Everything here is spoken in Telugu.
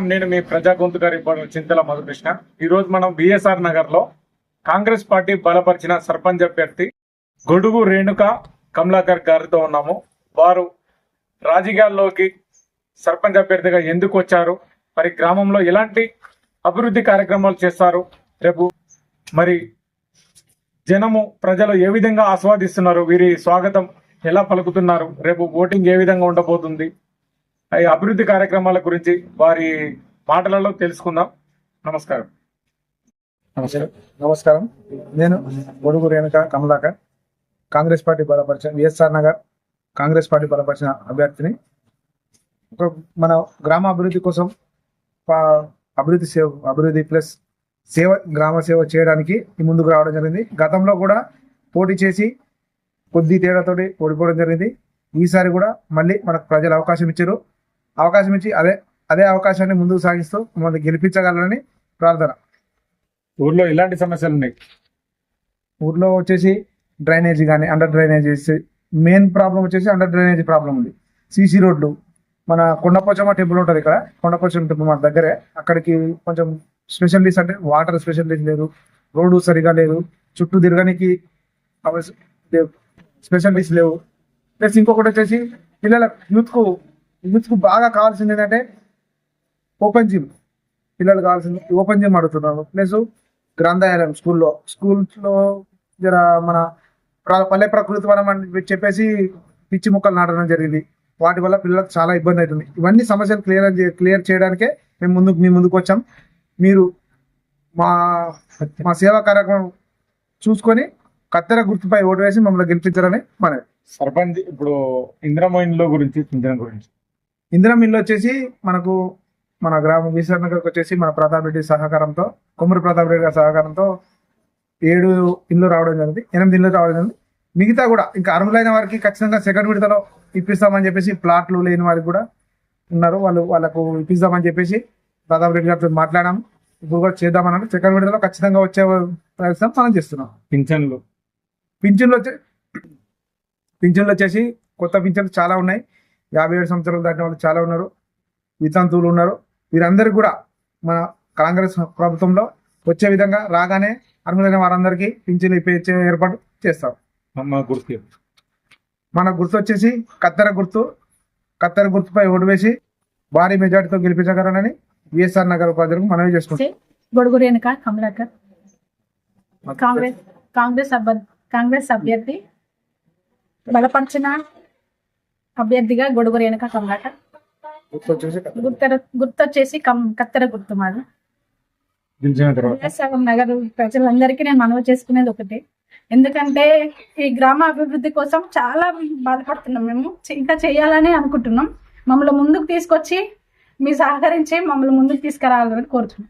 నమస్కారం. నేను మీ ప్రజా గొంతుగా రిపోర్టర్ చింతల మధుకృష్ణ. ఈరోజు మనం బిఎస్ఆర్ నగర్ లో కాంగ్రెస్ పార్టీ బలపరిచిన సర్పంచ్ అభ్యర్థి గొడుగు రేణుక కమలాకర్ గారితో ఉన్నాము. వారు రాజకీయాల్లోకి సర్పంచ్ అభ్యర్థిగా ఎందుకు వచ్చారు, మరి గ్రామంలో ఎలాంటి అభివృద్ధి కార్యక్రమాలు చేస్తారు, రేపు మరి జనము ప్రజలు ఏ విధంగా ఆస్వాదిస్తున్నారు, వీరి స్వాగతం ఎలా పలుకుతున్నారు, రేపు ఓటింగ్ ఏ విధంగా ఉండబోతుంది, ఈ అభివృద్ధి కార్యక్రమాల గురించి వారి మాటలలో తెలుసుకుందాం. నమస్కారం. నమస్కారం. నేను గొడుగు రేణుక కమలాకర్, కాంగ్రెస్ పార్టీ బలపరిచిన బిఎస్ఆర్ నగర్ కాంగ్రెస్ పార్టీ బలపరిచిన అభ్యర్థిని. మన గ్రామ అభివృద్ధి కోసం అభివృద్ధి ప్లస్ సేవ, గ్రామ సేవ చేయడానికి ముందుకు రావడం జరిగింది. గతంలో కూడా పోటీ చేసి కొద్ది తేడాతోటి ఓడిపోవడం జరిగింది. ఈసారి కూడా మళ్ళీ మనకు ప్రజలు అవకాశం ఇచ్చి అదే అవకాశాన్ని ముందుకు సాగిస్తూ మమ్మల్ని గెలిపించగలరని ప్రార్థన. ఊర్లో ఎలాంటి సమస్యలు ఉన్నాయి? ఊర్లో వచ్చేసి డ్రైనేజీ కానీ అండర్ డ్రైనేజీస్, మెయిన్ ప్రాబ్లం వచ్చేసి అండర్ డ్రైనేజీ ప్రాబ్లం ఉంది. సీసీ రోడ్లు, మన కొండపోచమ్మ టెంపుల్ ఉంటుంది ఇక్కడ, కొండపోచమ్మ టెంపుల్ మన దగ్గరే, అక్కడికి కొంచెం స్పెషలిస్ట్ అంటే వాటర్ స్పెషలిస్ట్ లేదు, రోడ్డు సరిగా లేదు, చుట్టూ తిరగడానికి స్పెషలిస్ట్ లేవు. ప్లస్ ఇంకొకటి వచ్చేసి పిల్లల యూత్కు బాగా కావాల్సింది ఏంటంటే ఓపెన్ జిమ్. పిల్లలు కావాల్సింది ఓపెన్ జిమ్ అడుగుతున్నారు. ప్లస్ గ్రంథాలయం స్కూల్స్లో జర మన పల్లె ప్రకృతి వనం అని చెప్పేసి పిచ్చి మొక్కలు నాటడం జరిగింది. వాటి వల్ల పిల్లలకు చాలా ఇబ్బంది అవుతుంది. ఇవన్నీ సమస్యలు క్లియర్ చేయడానికే మీ ముందుకు వచ్చాం. మీరు మా సేవా కార్యక్రమం చూసుకొని కత్తెర గుర్తుపై ఓటు వేసి మమ్మల్ని గెలిపించారని మనది. సర్పంచ్ ఇప్పుడు ఇందిరమ్మ ఇండ్ల గురించి, ఇందిరమ్మ ఇల్లు వచ్చేసి మనకు మన గ్రామం బిఎస్ఆర్ నగర్కి వచ్చేసి మన ప్రతాప్ రెడ్డి సహకారంతో, కొమ్మూరి ప్రతాప్ రెడ్డి గారి సహకారంతో 7 ఇల్లు రావడం జరిగింది, 8 ఇల్లు రావడం జరిగింది. మిగతా కూడా ఇంకా అర్హులైన వారికి ఖచ్చితంగా సెకండ్ విడతలో ఇప్పిస్తామని చెప్పేసి, ప్లాట్లు లేని వారికి కూడా ఉన్నారు, వాళ్ళకు ఇప్పిస్తామని చెప్పేసి ప్రతాప్ రెడ్డి గారితో మాట్లాడాము. ఇప్పుడు కూడా చేద్దామన్నాడు. సెకండ్ విడతలో ఖచ్చితంగా వచ్చే ప్రయత్నం మనం చేస్తున్నాం. పింఛన్లు వచ్చేసి కొత్త పింఛన్లు చాలా ఉన్నాయి. 57 సంవత్సరాలు దాటిన వాళ్ళు చాలా ఉన్నారు, వితంతువులు ఉన్నారు. వీరందరికీ కూడా మన కాంగ్రెస్ ప్రభుత్వంలో వచ్చే విధంగా రాగానే అర్హులైన వారందరికీ పింఛన్లు ఇచ్చే ఏర్పాటు చేస్తాం. మన గుర్తు వచ్చేసి కత్తెర గుర్తుపై ఓటు వేసి భారీ మెజార్టీతో గెలిపించగలరని బిఎస్ఆర్ నగర్ ప్రజలకు మనవి చేసుకుంటాం. గొడుగు రేణుక కమలాకర్, కాంగ్రెస్ అభ్యర్థి, బలపరిచిన అభ్యర్థిగా గొడుగు రేణుక కమలాకర్. గుర్తొచ్చేసి కత్తెర గుర్తు మాది. నగర్ ప్రజలందరికీ నేను మనవి చేసుకునేది ఒకటి, ఎందుకంటే ఈ గ్రామ అభివృద్ధి కోసం చాలా బాధపడుతున్నాం. మేము ఇంకా చేయాలని అనుకుంటున్నాం. మమ్మల్ని ముందుకు తీసుకొచ్చి మీ సహకరించి మమ్మల్ని ముందుకు తీసుకురావాలని కోరుతున్నాం.